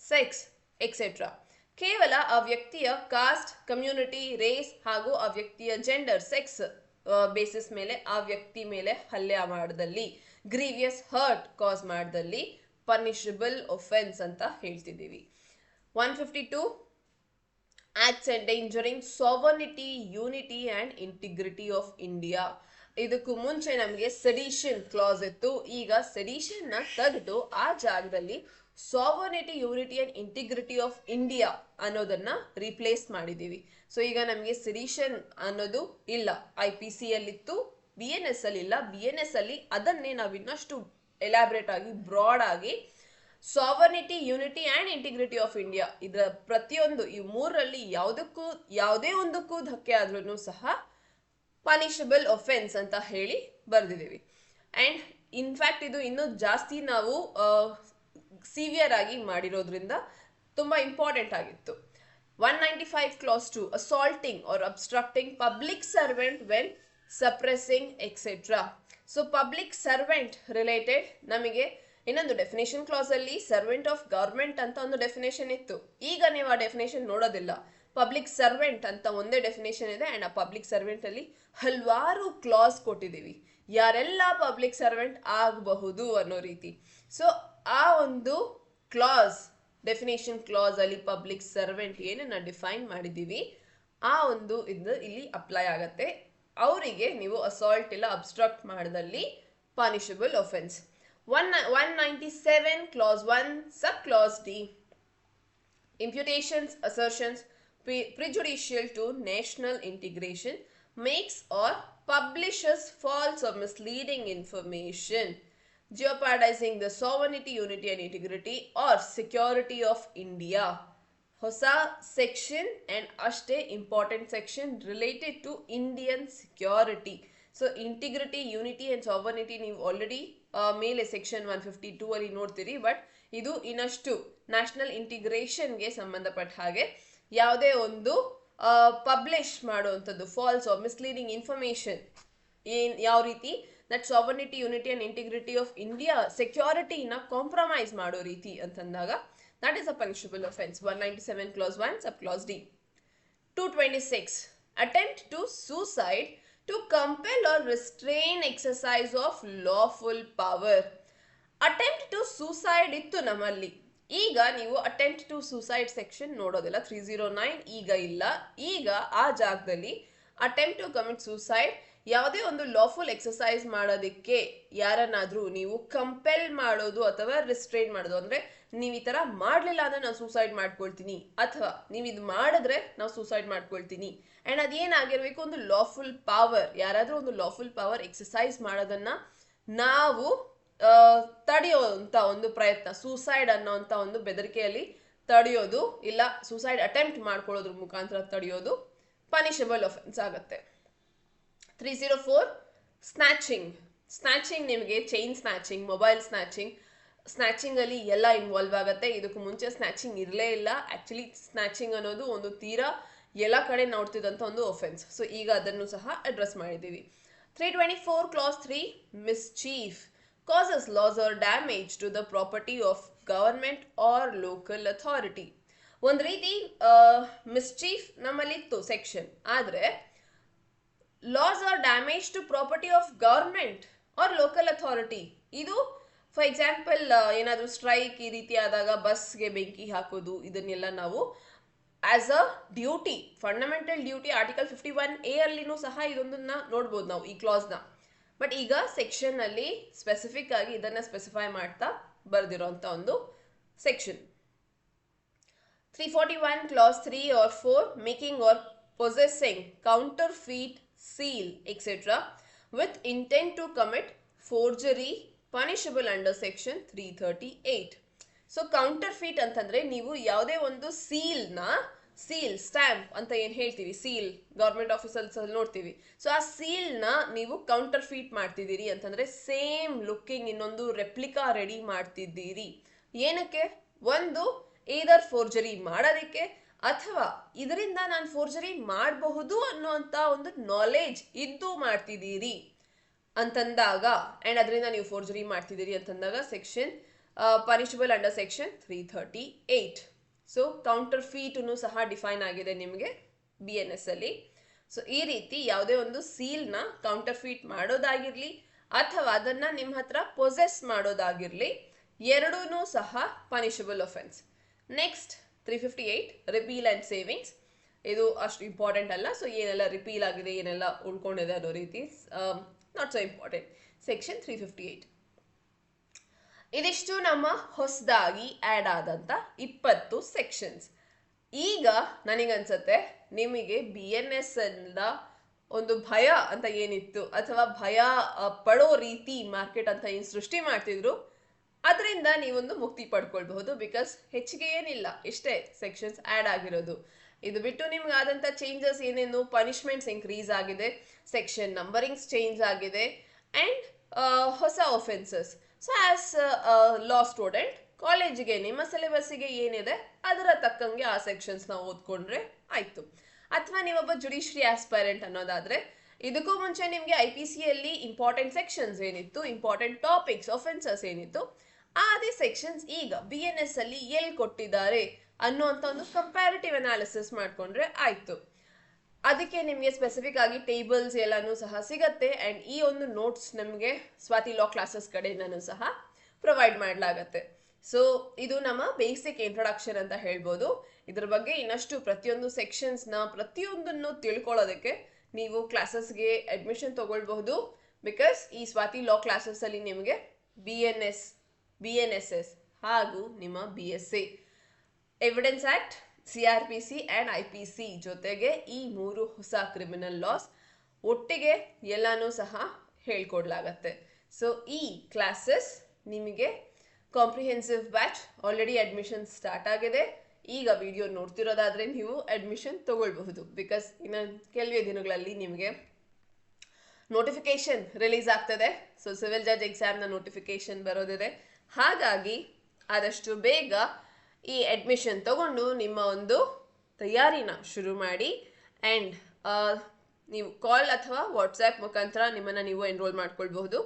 sex etcetera. ಕೇವಲ ಆ ವ್ಯಕ್ತಿಯ ಕಾಸ್ಟ್, ಕಮ್ಯುನಿಟಿ, ರೇಸ್ ಹಾಗೂ ಆ ವ್ಯಕ್ತಿಯ ಜೆಂಡರ್, ಸೆಕ್ಸ್ ಬೇಸಿಸ್ ಮೇಲೆ ಆ ವ್ಯಕ್ತಿ ಮೇಲೆ ಹಲ್ಲೆ ಮಾಡಿದಲ್ಲಿ, ಗ್ರೀವಿಯಸ್ ಹರ್ಟ್ ಕಾಸ್ ಮಾಡಿದಲ್ಲಿ ಪನಿಷಬಲ್ ಒಫೆನ್ಸ್ ಅಂತ ಹೇಳ್ತಿದ್ದೀವಿ. 152 acts endangering sovereignty, unity and integrity of India. ಇದಕ್ಕೂ ಮುಂಚೆ ನಮಗೆ ಸೆಡಿಷನ್ ಕ್ಲಾಸ್ ಇತ್ತು. ಈಗ ಸೆಡಿಷನ್ ನ ತೆಗೆದು ಆ ಜಾಗದಲ್ಲಿ sovereignty, unity and integrity of India ಅನ್ನೋದನ್ನ ರಿಪ್ಲೇಸ್ ಮಾಡಿದೀವಿ. ಸೊ ಈಗ ನಮಗೆ ಸೆಡಿಷನ್ ಅನ್ನೋದು ಇಲ್ಲ. IPC ಅಲ್ಲಿತ್ತು, BNS ಅಲ್ಲಿ ಇಲ್ಲ. BNS ಅಲ್ಲಿ ಅದನ್ನೇ ನಾವು ಇನ್ನಷ್ಟು ಎಲಾಬ್ರೇಟ್ ಆಗಿ ಬ್ರಾಡ್ ಆಗಿ sovereignty, unity and integrity of India, ಇದರ ಪ್ರತಿಯೊಂದು ಈ ಮೂರರಲ್ಲಿ ಯಾವುದೇ ಒಂದಕ್ಕೂ ಧಕ್ಕೆ ಆದ್ರೂ ಸಹ ಪನಿಷಬಲ್ ಒಫೆನ್ಸ್ ಅಂತ ಹೇಳಿ ಬರ್ದಿದ್ದೀವಿ. ಅಂಡ್ ಇನ್ಫ್ಯಾಕ್ಟ್ ಇದು ಇನ್ನೂ ಜಾಸ್ತಿ ನಾವು ಸಿವಿಯರ್ ಆಗಿ ಮಾಡಿರೋದ್ರಿಂದ ತುಂಬಾ ಇಂಪಾರ್ಟೆಂಟ್ ಆಗಿತ್ತು. 195 clause 2, assaulting or obstructing public servant when suppressing etc. So public servant related ನಮಗೆ ಇನ್ನೊಂದು ಡೆಫಿನೇಷನ್ ಕ್ಲಾಸ್ ಅಲ್ಲಿ ಸರ್ವೆಂಟ್ ಆಫ್ ಗವರ್ಮೆಂಟ್ ಅಂತ ಒಂದು ಡೆಫಿನೇಷನ್ ಇತ್ತು. ಈಗ ನೀವು ಆ ಡೆಫಿನೇಷನ್ ನೋಡೋದಿಲ್ಲ. ಪಬ್ಲಿಕ್ ಸರ್ವೆಂಟ್ ಅಂತ ಒಂದೇ ಡೆಫಿನೇಷನ್ ಇದೆ. ಅಂಡ್ ಆ ಪಬ್ಲಿಕ್ ಸರ್ವೆಂಟ್ ಅಲ್ಲಿ ಹಲವಾರು ಕ್ಲಾಸ್ ಕೊಟ್ಟಿದ್ದೀವಿ, ಯಾರೆಲ್ಲ ಪಬ್ಲಿಕ್ ಸರ್ವೆಂಟ್ ಆಗಬಹುದು ಅನ್ನೋ ರೀತಿ. ಸೊ ಆ ಒಂದು ಕ್ಲಾಸ್, ಡೆಫಿನೇಷನ್ ಕ್ಲಾಸ್ ಅಲ್ಲಿ ಪಬ್ಲಿಕ್ ಸರ್ವೆಂಟ್ ಏನನ್ನ ಡಿಫೈನ್ ಮಾಡಿದ್ದೀವಿ ಆ ಒಂದು ಇದು ಇಲ್ಲಿ ಅಪ್ಲೈ ಆಗತ್ತೆ. ಅವರಿಗೆ ನೀವು ಅಸಾಲ್ಟ್ ಇಲ್ಲ ಅಬ್ಸ್ಟ್ರಕ್ಟ್ ಮಾಡಿದಲ್ಲಿ punishable offence. 197 clause 1 sub clause D, imputations, assertions prejudicial to national integration, makes or publishes false or misleading information jeopardizing the sovereignty, unity and integrity or security of India. ಹೊಸ section and ಅಷ್ಟೇ important section related to Indian security. So integrity, unity and sovereignty ನೀವು already ಮೇಲೆ section 152 ಅಲ್ಲಿ ನೋಡ್ತೀರಿ. But ಇದು ಇನ್ನಷ್ಟು national ಇಂಟಿಗ್ರೇಷನ್ಗೆ ಸಂಬಂಧಪಟ್ಟ ಹಾಗೆ ಯಾವುದೇ ಒಂದು ಪಬ್ಲಿಷ್ ಮಾಡುವಂಥದ್ದು ಫಾಲ್ಸ್ ಆರ್ ಮಿಸ್ಲೀಡಿಂಗ್ ಇನ್ಫಾರ್ಮೇಶನ್ ಯಾವ ರೀತಿ that sovereignty, unity and integrity of India ಸೆಕ್ಯೂರಿಟಿನ ಕಾಂಪ್ರಮೈಸ್ ಮಾಡೋ ರೀತಿ ಅಂತಂದಾಗ that is a punishable offense. 197 clause 1 sub clause D. 226, attempt to suicide to compel or restrain exercise of lawful power. Attempt to suicide ittu namalli. ಈಗ ನೀವು attempt to suicide section ನೋಡೋದಿಲ್ಲ. 309 ಈಗ ಇಲ್ಲ. ಈಗ ಆ ಜಾಗದಲ್ಲಿ ಅಟೆಂಪ್ಟ್ ಟು ಕಮಿಟ್ ಸೂಸೈಡ್, ಯಾವುದೇ ಒಂದು ಲಾಫುಲ್ ಎಕ್ಸರ್ಸೈಸ್ ಮಾಡೋದಕ್ಕೆ ಯಾರನ್ನಾದ್ರೂ ನೀವು ಕಂಪೆಲ್ ಮಾಡೋದು ಅಥವಾ ರಿಸ್ಟ್ರೈನ್ ಮಾಡೋದು, ಅಂದ್ರೆ ನೀವು ಈ ತರ ಮಾಡ್ಲಿಲ್ಲ ಅಂದ್ರೆ ನಾನು ಸೂಸೈಡ್ ಮಾಡ್ಕೊಳ್ತೀನಿ, ಅಥವಾ ನೀವು ಇದು ಮಾಡಿದ್ರೆ ನಾವು ಸೂಸೈಡ್ ಮಾಡ್ಕೊಳ್ತೀನಿ. ಅಂಡ್ ಅದೇನಾಗಿರ್ಬೇಕು, ಒಂದು ಲಾಫುಲ್ ಪವರ್, ಯಾರಾದ್ರೂ ಒಂದು ಲಾಫುಲ್ ಪವರ್ ಎಕ್ಸರ್ಸೈಸ್ ಮಾಡೋದನ್ನ ನಾವು ತಡೆಯೋಂತ ಒಂದು ಪ್ರಯತ್ನ, ಸೂಸೈಡ್ ಅನ್ನೋಂಥ ಒಂದು ಬೆದರಿಕೆಯಲ್ಲಿ ತಡೆಯೋದು, ಇಲ್ಲ ಸೂಸೈಡ್ ಅಟೆಂಪ್ಟ್ ಮಾಡ್ಕೊಳ್ಳೋದ್ರ ಮುಖಾಂತರ ತಡೆಯೋದು ಪನಿಷಬಲ್ ಒಫೆನ್ಸ್ ಆಗುತ್ತೆ. 304, ಸ್ನ್ಯಾಚಿಂಗ್. ಸ್ನ್ಯಾಚಿಂಗ್ ನಿಮಗೆ chain snatching, mobile snatching, snatching ಅಲ್ಲಿ ಎಲ್ಲ ಇನ್ವಾಲ್ವ್ ಆಗುತ್ತೆ. ಇದಕ್ಕೂ ಮುಂಚೆ ಸ್ನ್ಯಾಚಿಂಗ್ ಇರಲೇ ಇಲ್ಲ. ಆಕ್ಚುಲಿ ಸ್ನ್ಯಾಚಿಂಗ್ ಅನ್ನೋದು ಒಂದು ತೀರಾ ಎಲ್ಲ ಕಡೆ ನೋಡ್ತಿದ್ದಂಥ ಒಂದು ಒಫೆನ್ಸ್. ಸೊ ಈಗ ಅದನ್ನು ಸಹ ಅಡ್ರೆಸ್ ಮಾಡಿದ್ದೀವಿ. 324 clause 3, mischief, causes loss or damage to the property of government or local authority. ಒಂದು ರೀತಿ ಮಿಸ್ಚೀಫ್ ನಮ್ಮಲ್ಲಿತ್ತು ಸೆಕ್ಷನ್, ಆದರೆ loss or damage to property of government or local authority, ಇದು ಫಾರ್ ಎಕ್ಸಾಂಪಲ್ ಏನಾದರೂ ಸ್ಟ್ರೈಕ್ ಈ ರೀತಿ ಆದಾಗ ಬಸ್ಗೆ ಬೆಂಕಿ ಹಾಕೋದು, ಇದನ್ನೆಲ್ಲ ನಾವು as a duty, fundamental duty, article 51A ಅಲ್ಲಿನೂ ಸಹ ಇದೊಂದನ್ನ ನೋಡ್ಬೋದು ನಾವು ಈ ಕ್ಲಾಸ್ನ. ಬಟ್ ಈಗ ಸೆಕ್ಷನ್ ಅಲ್ಲಿ ಸ್ಪೆಸಿಫಿಕ್ ಆಗಿ ಇದನ್ನ ಸ್ಪೆಸಿಫೈ ಮಾಡ್ತಾ ಬರ್ದಿರೋಂಥ ಒಂದು section. 341 clause 3 or 4, making or possessing counterfeit, seal etc. with intent to commit forgery, punishable under section 338. So ಕೌಂಟರ್ಫೀಟ್ ಅಂತಂದ್ರೆ ನೀವು ಯಾವುದೇ ಒಂದು ಸೀಲ್, ಸ್ಟ್ಯಾಂಪ್ ಅಂತ ಏನ್ ಹೇಳ್ತೀವಿ, ಸೀಲ್ ಗವರ್ಮೆಂಟ್ ಆಫೀಸಲ್ಲಿ ನೋಡ್ತೀವಿ. ಸೊ ಆ ಸೀಲ್ನ ನೀವು ಕೌಂಟರ್ಫೀಟ್ ಮಾಡ್ತಿದ್ದೀರಿ ಅಂತಂದ್ರೆ ಸೇಮ್ ಲುಕ್ಕಿಂಗ್ ಇನ್ನೊಂದು ರೆಪ್ಲಿಕಾ ರೆಡಿ ಮಾಡ್ತಿದ್ದೀರಿ. ಏನಕ್ಕೆ? ಒಂದು either ಫೋರ್ಜರಿ ಮಾಡೋದಕ್ಕೆ, ಅಥವಾ ಇದರಿಂದ ನಾನು ಫೋರ್ಜರಿ ಮಾಡಬಹುದು ಅನ್ನುವಂತ ಒಂದು ನಾಲೆಜ್ ಇದ್ದು ಮಾಡ್ತಿದ್ದೀರಿ ಅಂತಂದಾಗ, ಅಂಡ್ ಅದರಿಂದ ನೀವು ಫೋರ್ಜರಿ ಮಾಡ್ತಿದ್ದೀರಿ ಅಂತಂದಾಗ section punishable under section 338. So counterfeit ಸಹ ಡಿಫೈನ್ ಆಗಿದೆ ನಿಮಗೆ BNS ಅಲ್ಲಿ. ಸೊ ಈ ರೀತಿ ಯಾವುದೇ ಒಂದು ಸೀಲ್ನ ಕೌಂಟರ್ಫೀಟ್ ಮಾಡೋದಾಗಿರ್ಲಿ ಅಥವಾ ಅದನ್ನ ನಿಮ್ಮ ಹತ್ರ ಪೊಸೆಸ್ ಮಾಡೋದಾಗಿರ್ಲಿ, ಎರಡೂ ಸಹ punishable offence. Next 358, repeal and savings. ಇದು ಅಷ್ಟು ಇಂಪಾರ್ಟೆಂಟ್ ಅಲ್ಲ. ಸೊ ಏನೆಲ್ಲ ರಿಪೀಲ್ ಆಗಿದೆ, ಏನೆಲ್ಲ ಉಳ್ಕೊಂಡಿದೆ ಅನ್ನೋ ರೀತಿ ನಾಟ್ ಸೊ ಇಂಪಾರ್ಟೆಂಟ್. ಸೆಕ್ಷನ್ 358 ಇದಿಷ್ಟು ನಮ್ಮ ಹೊಸದಾಗಿ ಆ್ಯಡ್ ಆದಂಥ 20 ಸೆಕ್ಷನ್ಸ್. ಈಗ ನನಗನ್ಸತ್ತೆ ನಿಮಗೆ BNS ಇಂದ ಒಂದು ಭಯ ಅಂತ ಏನಿತ್ತು ಅಥವಾ ಭಯ ಪಡೋ ರೀತಿ ಮಾರ್ಕೆಟ್ ಅಂತ ಏನು ಸೃಷ್ಟಿ ಮಾಡ್ತಿದ್ರು ಅದರಿಂದ ನೀವೊಂದು ಮುಕ್ತಿ ಪಡ್ಕೊಳ್ಬಹುದು. ಬಿಕಾಸ್ ಹೆಚ್ಚಿಗೆ ಏನಿಲ್ಲ, ಇಷ್ಟೇ ಸೆಕ್ಷನ್ಸ್ ಆ್ಯಡ್ ಆಗಿರೋದು. ಇದು ಬಿಟ್ಟು ನಿಮ್ಗೆ ಆದಂಥ ಚೇಂಜಸ್ ಏನೇನು, ಪನಿಷ್ಮೆಂಟ್ಸ್ ಇನ್ಕ್ರೀಸ್ ಆಗಿದೆ, ಸೆಕ್ಷನ್ ನಂಬರಿಂಗ್ಸ್ ಚೇಂಜ್ ಆಗಿದೆ ಆ್ಯಂಡ್ ಹೊಸ ಒಫೆನ್ಸಸ್. ಸೊ ಆಸ್ ಲಾ ಸ್ಟೂಡೆಂಟ್ ಕಾಲೇಜಿಗೆ ನಿಮ್ಮ ಸಿಲೆಬಸ್ಸಿಗೆ ಏನಿದೆ ಅದರ ತಕ್ಕಂಗೆ ಆ ಸೆಕ್ಷನ್ಸ್ನ ಓದ್ಕೊಂಡ್ರೆ ಆಯಿತು. ಅಥವಾ ನೀವೊಬ್ಬ ಜುಡಿಷರಿ ಆಸ್ಪೈರೆಂಟ್ ಅನ್ನೋದಾದರೆ ಇದಕ್ಕೂ ಮುಂಚೆ ನಿಮಗೆ IPCಯಲ್ಲಿ ಇಂಪಾರ್ಟೆಂಟ್ ಸೆಕ್ಷನ್ಸ್ ಏನಿತ್ತು, ಇಂಪಾರ್ಟೆಂಟ್ ಟಾಪಿಕ್ಸ್, ಒಫೆನ್ಸಸ್ ಏನಿತ್ತು, ಅದೇ ಸೆಕ್ಷನ್ಸ್ ಈಗ BNS ಅಲ್ಲಿ ಎಲ್ಲಿ ಕೊಟ್ಟಿದ್ದಾರೆ ಅನ್ನೋಂಥ ಒಂದು ಕಂಪ್ಯಾರಿಟಿವ್ ಅನಾಲಿಸಿಸ್ ಮಾಡಿಕೊಂಡ್ರೆ ಆಯಿತು. ಅದಕ್ಕೆ ನಿಮಗೆ ಸ್ಪೆಸಿಫಿಕ್ ಆಗಿ ಟೇಬಲ್ಸ್ ಎಲ್ಲನೂ ಸಹ ಸಿಗತ್ತೆ ಆ್ಯಂಡ್ ಈ ಒಂದು ನೋಟ್ಸ್ ನಮಗೆ ಸ್ವಾತಿ ಲಾ ಕ್ಲಾಸಸ್ ಕಡೆಯಿಂದನೂ ಸಹ ಪ್ರೊವೈಡ್ ಮಾಡಲಾಗತ್ತೆ. ಸೊ ಇದು ನಮ್ಮ ಬೇಸಿಕ್ ಇಂಟ್ರೊಡಕ್ಷನ್ ಅಂತ ಹೇಳ್ಬೋದು. ಇದ್ರ ಬಗ್ಗೆ ಇನ್ನಷ್ಟು ಪ್ರತಿಯೊಂದು ಸೆಕ್ಷನ್ಸ್ನ ಪ್ರತಿಯೊಂದನ್ನು ತಿಳ್ಕೊಳ್ಳೋದಕ್ಕೆ ನೀವು ಕ್ಲಾಸಸ್ಗೆ ಅಡ್ಮಿಷನ್ ತಗೊಳ್ಬಹುದು. ಬಿಕಾಸ್ ಈ ಸ್ವಾತಿ ಲಾ ಕ್ಲಾಸಸ್ಸಲ್ಲಿ ನಿಮಗೆ BNSS ಹಾಗೂ ನಿಮ್ಮ BSA, evidence act, CRPC and IPC ಜೊತೆಗೆ ಈ 3 ಹೊಸ ಕ್ರಿಮಿನಲ್ ಲಾಸ್ ಒಟ್ಟಿಗೆ ಎಲ್ಲನೂ ಸಹ ಹೇಳ್ಕೊಡ್ಲಾಗತ್ತೆ. ಸೊ ಈ ಕ್ಲಾಸಸ್ ನಿಮಗೆ comprehensive batch already admission start ಆಗಿದೆ. ಈಗ ವಿಡಿಯೋ ನೋಡ್ತಿರೋದಾದರೆ ನೀವು ಅಡ್ಮಿಷನ್ ತಗೊಳ್ಬಹುದು. ಬಿಕಾಸ್ ಇನ್ನು ಕೆಲವೇ ದಿನಗಳಲ್ಲಿ ನಿಮಗೆ ನೋಟಿಫಿಕೇಶನ್ ರಿಲೀಸ್ ಆಗ್ತದೆ. ಸೊ ಸಿವಿಲ್ ಜಡ್ಜ್ ಎಕ್ಸಾಮ್ನ ನೋಟಿಫಿಕೇಶನ್ ಬರೋದಿದೆ. ಹಾಗಾಗಿ ಆದಷ್ಟು ಬೇಗ ಈ ಅಡ್ಮಿಷನ್ ತಗೊಂಡು ನಿಮ್ಮ ಒಂದು ತಯಾರಿನ ಶುರು ಮಾಡಿ ಆ್ಯಂಡ್ ನೀವು ಕಾಲ್ ಅಥವಾ ವಾಟ್ಸ್ಯಾಪ್ ಮುಖಾಂತರ ನಿಮ್ಮನ್ನು ನೀವು ಎನ್ರೋಲ್ ಮಾಡ್ಕೊಳ್ಬಹುದು.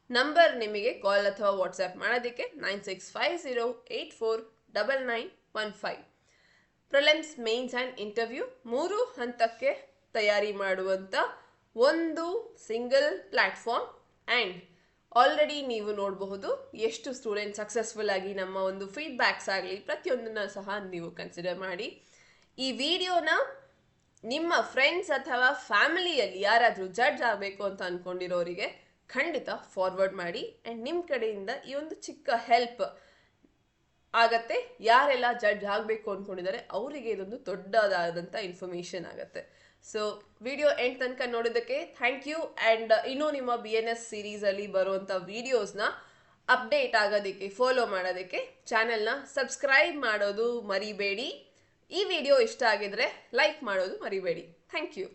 ನಂಬರ್ ನಿಮಗೆ ಕಾಲ್ ಅಥವಾ ವಾಟ್ಸ್ಯಾಪ್ ಮಾಡೋದಕ್ಕೆ 9650849915. ಪ್ರಿಲಿಮ್ಸ್, ಮೇನ್ಸ್ ಆ್ಯಂಡ್ ಇಂಟರ್ವ್ಯೂ 3 ಹಂತಕ್ಕೆ ತಯಾರಿ ಮಾಡುವಂಥ ಒಂದು ಸಿಂಗಲ್ ಪ್ಲ್ಯಾಟ್ಫಾರ್ಮ್. ಆ್ಯಂಡ್ ಆಲ್ರೆಡಿ ನೀವು ನೋಡಬಹುದು ಎಷ್ಟು ಸ್ಟೂಡೆಂಟ್ ಸಕ್ಸಸ್ಫುಲ್ ಆಗಿ ನಮ್ಮ ಒಂದು ಫೀಡ್ಬ್ಯಾಕ್ಸ್ ಆಗಲಿ ಪ್ರತಿಯೊಂದನ್ನು ಸಹ ನೀವು ಕನ್ಸಿಡರ್ ಮಾಡಿ ಈ ವಿಡಿಯೋನ ನಿಮ್ಮ ಫ್ರೆಂಡ್ಸ್ ಅಥವಾ ಫ್ಯಾಮಿಲಿಯಲ್ಲಿ ಯಾರಾದರೂ ಜಡ್ಜ್ ಆಗಬೇಕು ಅಂತ ಅಂದ್ಕೊಂಡಿರೋರಿಗೆ ಖಂಡಿತ ಫಾರ್ವರ್ಡ್ ಮಾಡಿ. ಆ್ಯಂಡ್ ನಿಮ್ಮ ಕಡೆಯಿಂದ ಈ ಒಂದು ಚಿಕ್ಕ ಹೆಲ್ಪ್ ಆಗತ್ತೆ. ಯಾರೆಲ್ಲ ಜಡ್ಜ್ ಆಗಬೇಕು ಅಂದ್ಕೊಂಡಿದ್ದಾರೆ ಅವರಿಗೆ ಇದೊಂದು ದೊಡ್ಡದಾದಂಥ ಇನ್ಫಾರ್ಮೇಷನ್ ಆಗುತ್ತೆ. ಸೊ ವಿಡಿಯೋ ಎಂಡ್ ತನಕ ನೋಡೋದಕ್ಕೆ ಥ್ಯಾಂಕ್ ಯು. ಆ್ಯಂಡ್ ಇನ್ನೂ ನಿಮ್ಮ BNS ಸೀರೀಸಲ್ಲಿ ಬರುವಂಥ ವೀಡಿಯೋಸ್ನ ಅಪ್ಡೇಟ್ ಆಗೋದಕ್ಕೆ, ಫಾಲೋ ಮಾಡೋದಕ್ಕೆ ಚಾನೆಲ್ನ ಸಬ್ಸ್ಕ್ರೈಬ್ ಮಾಡೋದು ಮರಿಬೇಡಿ. ಈ ವಿಡಿಯೋ ಇಷ್ಟ ಆಗಿದ್ರೆ ಲೈಕ್ ಮಾಡೋದು ಮರಿಬೇಡಿ. Thank you.